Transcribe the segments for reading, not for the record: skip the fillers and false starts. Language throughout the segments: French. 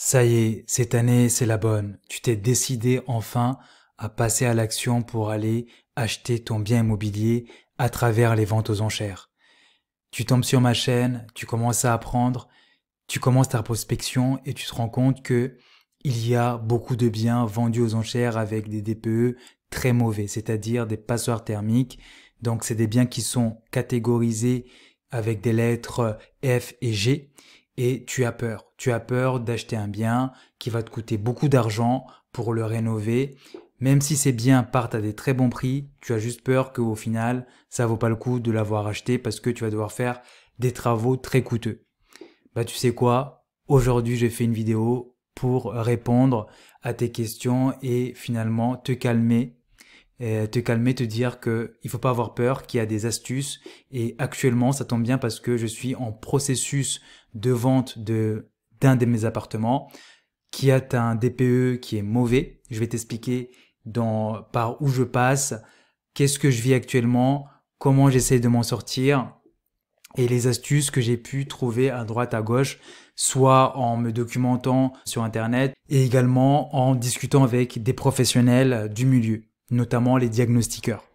Ça y est, cette année, c'est la bonne. Tu t'es décidé enfin à passer à l'action pour aller acheter ton bien immobilier à travers les ventes aux enchères. Tu tombes sur ma chaîne, tu commences à apprendre, tu commences ta prospection et tu te rends compte que il y a beaucoup de biens vendus aux enchères avec des DPE très mauvais, c'est-à-dire des passoires thermiques. Donc c'est des biens qui sont catégorisés avec des lettres F et G et tu as peur. Tu as peur d'acheter un bien qui va te coûter beaucoup d'argent pour le rénover. Même si ces biens partent à des très bons prix, tu as juste peur qu'au final, ça vaut pas le coup de l'avoir acheté parce que tu vas devoir faire des travaux très coûteux. Bah tu sais quoi? Aujourd'hui, j'ai fait une vidéo pour répondre à tes questions et finalement te dire que il faut pas avoir peur, qu'il y a des astuces et actuellement, ça tombe bien parce que je suis en processus de vente d'un de mes appartements qui a un DPE qui est mauvais. Je vais t'expliquer par où je passe, qu'est-ce que je vis actuellement, comment j'essaie de m'en sortir et les astuces que j'ai pu trouver à droite à gauche, soit en me documentant sur internet et également en discutant avec des professionnels du milieu, notamment les diagnostiqueurs.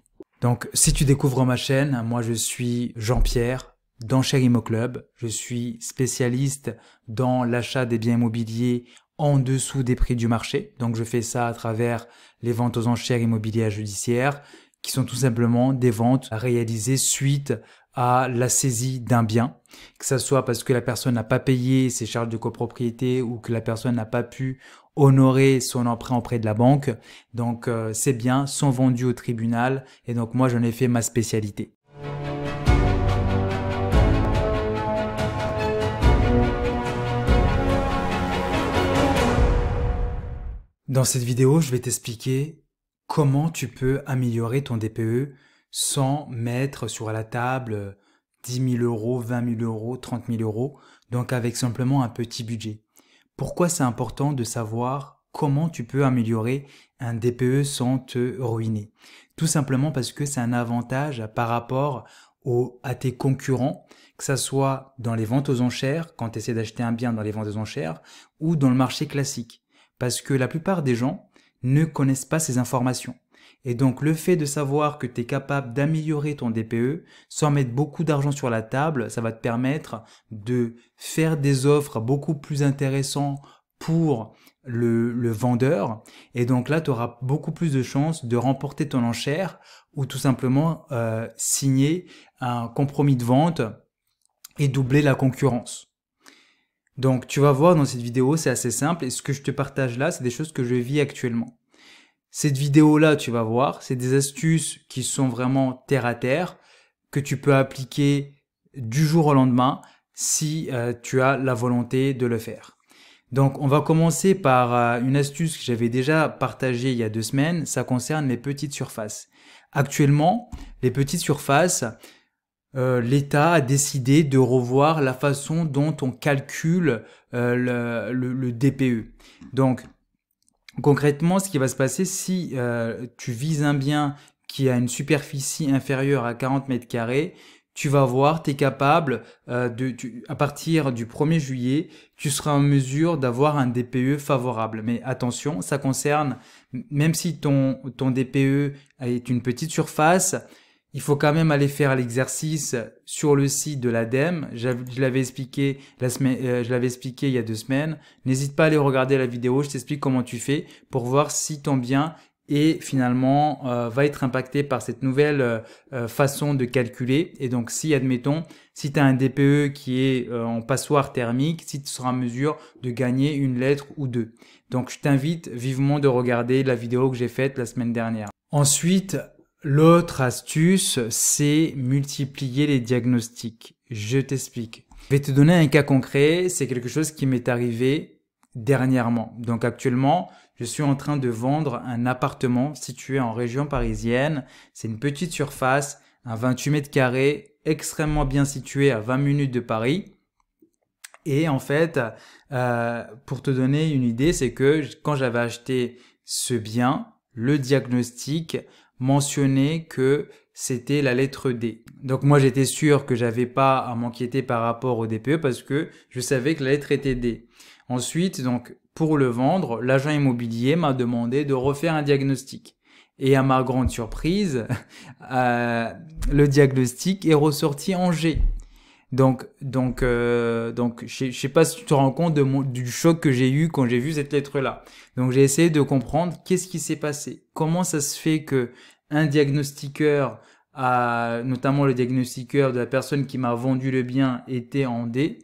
Donc si tu découvres ma chaîne, moi je suis Jean-Pierre d'Enchères Immo Club, je suis spécialiste dans l'achat des biens immobiliers en dessous des prix du marché. Donc je fais ça à travers les ventes aux enchères immobilières judiciaires qui sont tout simplement des ventes réalisées suite à la saisie d'un bien, que ça soit parce que la personne n'a pas payé ses charges de copropriété ou que la personne n'a pas pu honorer son emprunt auprès de la banque. Donc ces biens sont vendus au tribunal et donc moi j'en ai fait ma spécialité. Dans cette vidéo, je vais t'expliquer comment tu peux améliorer ton DPE sans mettre sur la table 10 000 euros, 20 000 euros, 30 000 euros, donc avec simplement un petit budget. Pourquoi c'est important de savoir comment tu peux améliorer un DPE sans te ruiner? Tout simplement parce que c'est un avantage par rapport à tes concurrents, que ça soit dans les ventes aux enchères, quand tu essaies d'acheter un bien dans les ventes aux enchères, ou dans le marché classique. Parce que la plupart des gens ne connaissent pas ces informations. Et donc le fait de savoir que tu es capable d'améliorer ton DPE sans mettre beaucoup d'argent sur la table, ça va te permettre de faire des offres beaucoup plus intéressantes pour le vendeur. Et donc là, tu auras beaucoup plus de chances de remporter ton enchère ou tout simplement signer un compromis de vente et doubler la concurrence. Donc tu vas voir dans cette vidéo, c'est assez simple et ce que je te partage là, c'est des choses que je vis actuellement. Cette vidéo-là, tu vas voir, c'est des astuces qui sont vraiment terre à terre, que tu peux appliquer du jour au lendemain si tu as la volonté de le faire. Donc on va commencer par une astuce que j'avais déjà partagée il y a 2 semaines, ça concerne les petites surfaces. Actuellement, les petites surfaces, l'État a décidé de revoir la façon dont on calcule le DPE. Donc, concrètement, ce qui va se passer si tu vises un bien qui a une superficie inférieure à 40 mètres carrés, tu vas voir, tu es capable, à partir du 1er juillet, tu seras en mesure d'avoir un DPE favorable. Mais attention, ça concerne, même si ton DPE est une petite surface, il faut quand même aller faire l'exercice sur le site de l'ADEME. Je l'avais expliqué il y a 2 semaines. N'hésite pas à aller regarder la vidéo. Je t'explique comment tu fais pour voir si ton bien finalement va être impacté par cette nouvelle façon de calculer. Et donc si, admettons, si tu as un DPE qui est en passoire thermique, si tu seras en mesure de gagner une lettre ou deux. Donc je t'invite vivement de regarder la vidéo que j'ai faite la semaine dernière. Ensuite, l'autre astuce, c'est multiplier les diagnostics. Je t'explique. Je vais te donner un cas concret. C'est quelque chose qui m'est arrivé dernièrement. Donc actuellement, je suis en train de vendre un appartement situé en région parisienne. C'est une petite surface, un 28 mètres carrés, extrêmement bien situé à 20 minutes de Paris. Et en fait, pour te donner une idée, c'est que quand j'avais acheté ce bien, le diagnostic mentionnait que c'était la lettre D. Donc moi j'étais sûr que j'avais pas à m'inquiéter par rapport au DPE parce que je savais que la lettre était D. Ensuite, donc, pour le vendre, l'agent immobilier m'a demandé de refaire un diagnostic. Et à ma grande surprise, le diagnostic est ressorti en G. Donc, je sais pas si tu te rends compte du choc que j'ai eu quand j'ai vu cette lettre-là. Donc, j'ai essayé de comprendre qu'est-ce qui s'est passé. Comment ça se fait que un diagnostiqueur, notamment le diagnostiqueur de la personne qui m'a vendu le bien, était en D.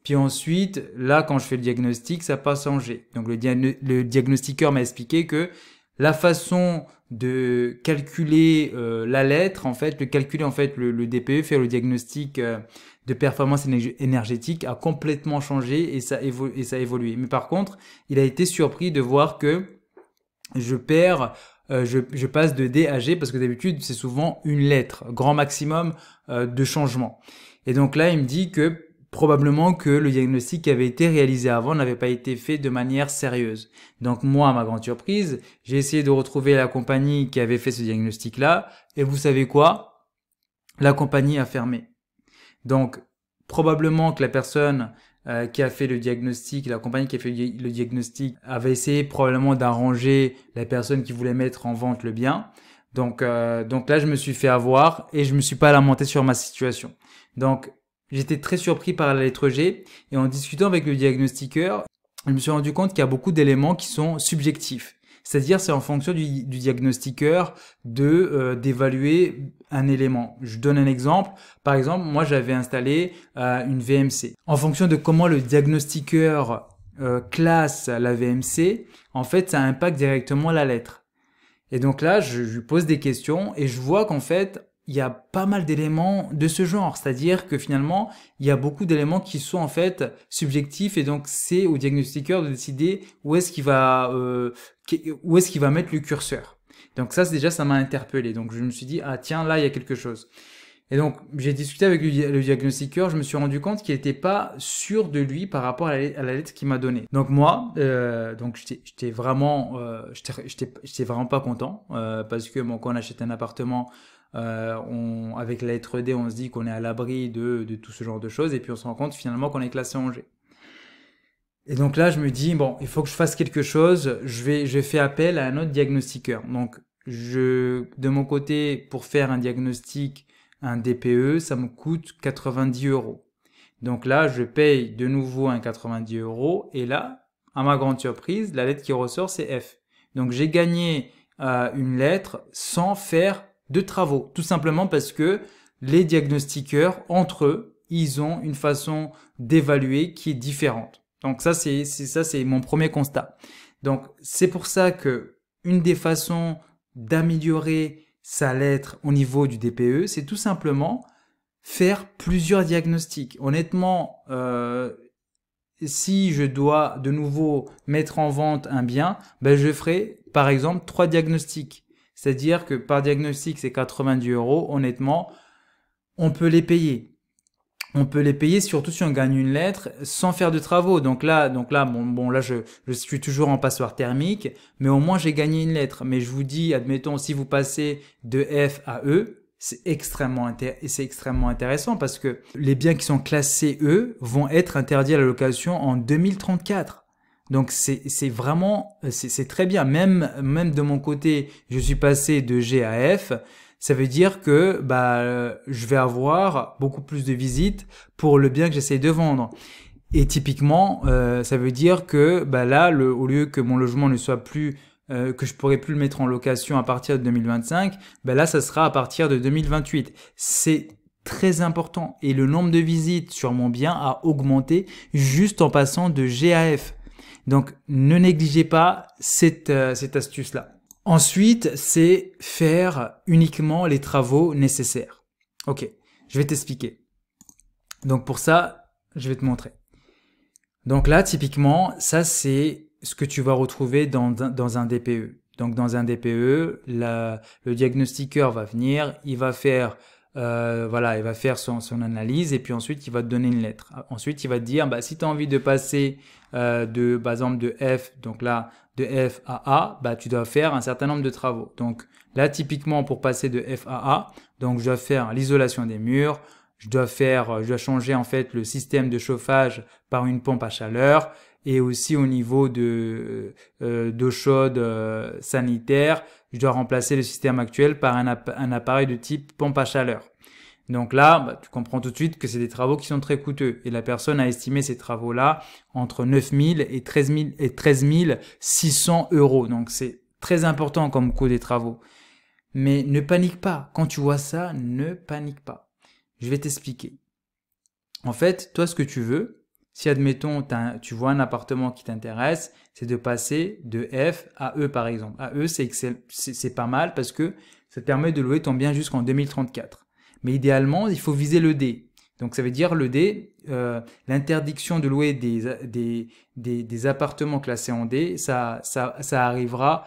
Puis ensuite, là, quand je fais le diagnostic, ça passe en G. Donc, le diagnostiqueur m'a expliqué que la façon de calculer la lettre, en fait, le DPE, faire le diagnostic de performance énergétique a complètement changé et ça a évolué. Mais par contre, il a été surpris de voir que je passe de D à G parce que d'habitude, c'est souvent une lettre, grand maximum de changement. Et donc là, il me dit que probablement que le diagnostic qui avait été réalisé avant n'avait pas été fait de manière sérieuse. Donc moi, à ma grande surprise, j'ai essayé de retrouver la compagnie qui avait fait ce diagnostic-là. Et vous savez quoi? La compagnie a fermé. Donc probablement que la personne qui a fait le diagnostic, la compagnie qui a fait le diagnostic avait essayé probablement d'arranger la personne qui voulait mettre en vente le bien. Donc là, je me suis fait avoir et je me suis pas lamenté sur ma situation. Donc j'étais très surpris par la lettre G et en discutant avec le diagnostiqueur, je me suis rendu compte qu'il y a beaucoup d'éléments qui sont subjectifs. C'est-à-dire, c'est en fonction du diagnostiqueur d'évaluer un élément. Je donne un exemple. Par exemple, moi, j'avais installé une VMC. En fonction de comment le diagnostiqueur classe la VMC, en fait, ça impacte directement la lettre. Et donc là, je lui pose des questions et je vois qu'en fait, il y a pas mal d'éléments de ce genre, c'est-à-dire que finalement, il y a beaucoup d'éléments qui sont en fait subjectifs et donc c'est au diagnostiqueur de décider où est-ce qu'il va mettre le curseur. Donc ça, déjà, ça m'a interpellé. Donc je me suis dit, ah tiens, là, il y a quelque chose. Et donc, j'ai discuté avec le diagnostiqueur, je me suis rendu compte qu'il n'était pas sûr de lui par rapport à la lettre qu'il m'a donnée. Donc moi, j'étais vraiment pas content parce que bon, quand on achète un appartement, avec la lettre D, on se dit qu'on est à l'abri de tout ce genre de choses et puis on se rend compte finalement qu'on est classé en G. Et donc là, je me dis, bon, il faut que je fasse quelque chose, je fais appel à un autre diagnostiqueur. Donc, de mon côté, pour faire un diagnostic, un DPE, ça me coûte 90 €. Donc là, je paye de nouveau un 90 € et là, à ma grande surprise, la lettre qui ressort, c'est F. Donc j'ai gagné une lettre sans faire de travaux, tout simplement parce que les diagnostiqueurs, entre eux, ils ont une façon d'évaluer qui est différente. Donc ça, c'est mon premier constat. Donc c'est pour ça que une des façons d'améliorer sa lettre au niveau du DPE, c'est tout simplement faire plusieurs diagnostics. Honnêtement, si je dois de nouveau mettre en vente un bien, ben je ferai par exemple 3 diagnostics. C'est-à-dire que par diagnostic, c'est 90 €. Honnêtement, on peut les payer. On peut les payer surtout si on gagne une lettre sans faire de travaux. Donc là, là, je suis toujours en passoire thermique, mais au moins j'ai gagné une lettre. Mais je vous dis, admettons, si vous passez de F à E, c'est extrêmement intéressant parce que les biens qui sont classés E vont être interdits à la location en 2034. Donc c'est vraiment, c'est très bien. Même de mon côté, je suis passé de G à F. Ça veut dire que je vais avoir beaucoup plus de visites pour le bien que j'essaie de vendre. Et typiquement, ça veut dire que là, au lieu que mon logement ne soit plus, que je pourrais plus le mettre en location à partir de 2025, là, ça sera à partir de 2028. C'est très important. Et le nombre de visites sur mon bien a augmenté juste en passant de G à F. Donc, ne négligez pas cette astuce-là. Ensuite, c'est faire uniquement les travaux nécessaires. Ok, je vais t'expliquer. Donc pour ça, je vais te montrer. Donc là, typiquement, ça c'est ce que tu vas retrouver dans un DPE. Donc dans un DPE, le diagnostiqueur va venir, il va faire il va faire son analyse et puis ensuite il va te donner une lettre. Ensuite il va te dire si tu as envie de passer par exemple de F, donc là de F à A, tu dois faire un certain nombre de travaux. Donc là typiquement pour passer de F à A, donc je dois faire l'isolation des murs, je dois changer en fait le système de chauffage par une pompe à chaleur et aussi au niveau d'eau chaude sanitaire, je dois remplacer le système actuel par un appareil de type pompe à chaleur. Donc là, tu comprends tout de suite que c'est des travaux qui sont très coûteux. Et la personne a estimé ces travaux-là entre 9 000 et 13 600 euros. Donc c'est très important comme coût des travaux. Mais ne panique pas. Quand tu vois ça, ne panique pas. Je vais t'expliquer. En fait, toi, ce que tu veux, si admettons, tu vois un appartement qui t'intéresse, c'est de passer de F à E par exemple. À E, c'est pas mal parce que ça te permet de louer ton bien jusqu'en 2034. Mais idéalement, il faut viser le D. Donc ça veut dire le D, l'interdiction de louer des appartements classés en D, ça arrivera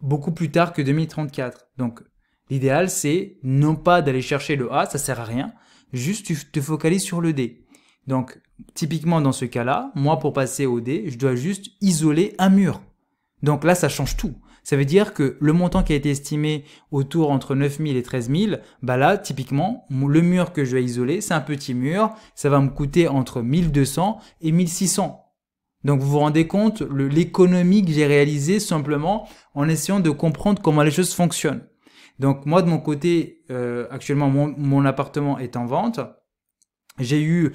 beaucoup plus tard que 2034. Donc l'idéal, c'est non pas d'aller chercher le A, ça sert à rien, juste tu te focalises sur le D. Donc typiquement dans ce cas-là, moi pour passer au D, je dois juste isoler un mur. Donc là, ça change tout. Ça veut dire que le montant qui a été estimé autour entre 9 000 et 13 000, bah là, typiquement, le mur que je vais isoler, c'est un petit mur. Ça va me coûter entre 1200 et 1600. Donc, vous vous rendez compte l'économie que j'ai réalisée simplement en essayant de comprendre comment les choses fonctionnent. Donc, moi, de mon côté, actuellement, mon appartement est en vente. J'ai eu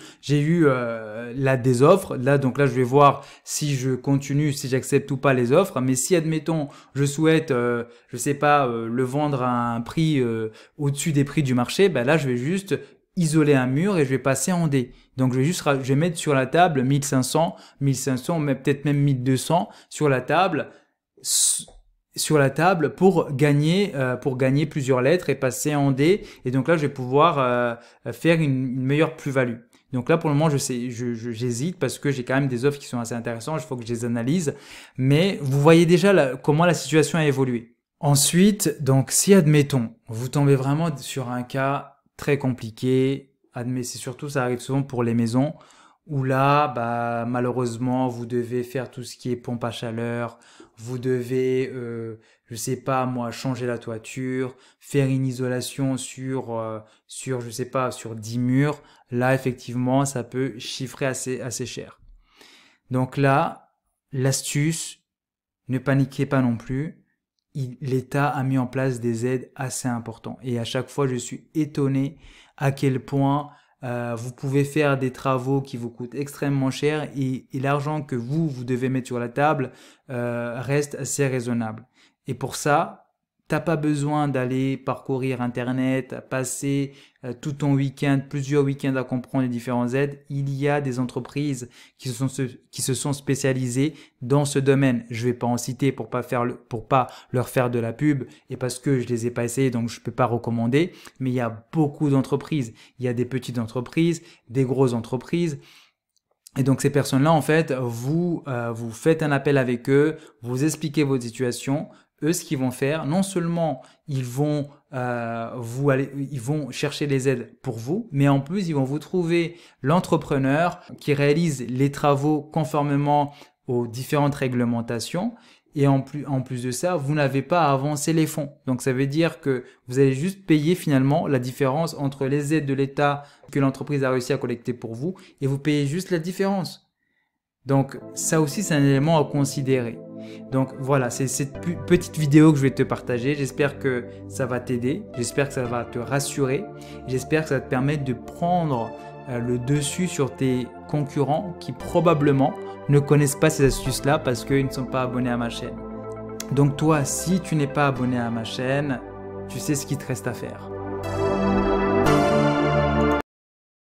là des offres. Là, donc là, je vais voir si je continue, si j'accepte ou pas les offres. Mais si, admettons, je souhaite, je sais pas, le vendre à un prix au-dessus des prix du marché, ben là, je vais juste isoler un mur et je vais passer en D. Donc, je vais mettre sur la table 1500, mais peut-être même 1200 sur la table. Pour gagner plusieurs lettres et passer en D. Et donc là, je vais pouvoir faire une meilleure plus-value. Donc là, pour le moment, j'hésite parce que j'ai quand même des offres qui sont assez intéressantes. Il faut que je les analyse. Mais vous voyez déjà comment la situation a évolué. Ensuite, donc si admettons, vous tombez vraiment sur un cas très compliqué, c'est surtout, ça arrive souvent pour les maisons, où là, bah, malheureusement, vous devez faire tout ce qui est pompe à chaleur, vous devez, je sais pas moi, changer la toiture, faire une isolation sur, je sais pas, sur 10 murs. Là, effectivement, ça peut chiffrer assez cher. Donc là, l'astuce, ne paniquez pas non plus. L'État a mis en place des aides assez importantes. Et à chaque fois, je suis étonné à quel point vous pouvez faire des travaux qui vous coûtent extrêmement cher et l'argent que vous devez mettre sur la table reste assez raisonnable. Et pour ça, t'as pas besoin d'aller parcourir Internet, passer tout ton week-end, plusieurs week-ends à comprendre les différentes aides. Il y a des entreprises qui se sont spécialisées dans ce domaine. Je vais pas en citer pour pas leur faire de la pub et parce que je les ai pas essayés, donc je peux pas recommander. Mais il y a beaucoup d'entreprises. Il y a des petites entreprises, des grosses entreprises. Et donc ces personnes-là, en fait, vous faites un appel avec eux, vous expliquez votre situation. Eux, ce qu'ils vont faire, non seulement ils vont chercher les aides pour vous, mais en plus ils vont vous trouver l'entrepreneur qui réalise les travaux conformément aux différentes réglementations. Et en plus de ça, vous n'avez pas à avancer les fonds. Donc ça veut dire que vous allez juste payer finalement la différence entre les aides de l'État que l'entreprise a réussi à collecter pour vous et vous payez juste la différence. Donc ça aussi, c'est un élément à considérer. Donc voilà, c'est cette petite vidéo que je vais te partager. J'espère que ça va t'aider, j'espère que ça va te rassurer, j'espère que ça va te permettre de prendre le dessus sur tes concurrents qui probablement ne connaissent pas ces astuces-là parce qu'ils ne sont pas abonnés à ma chaîne. Donc toi, si tu n'es pas abonné à ma chaîne, tu sais ce qu'il te reste à faire.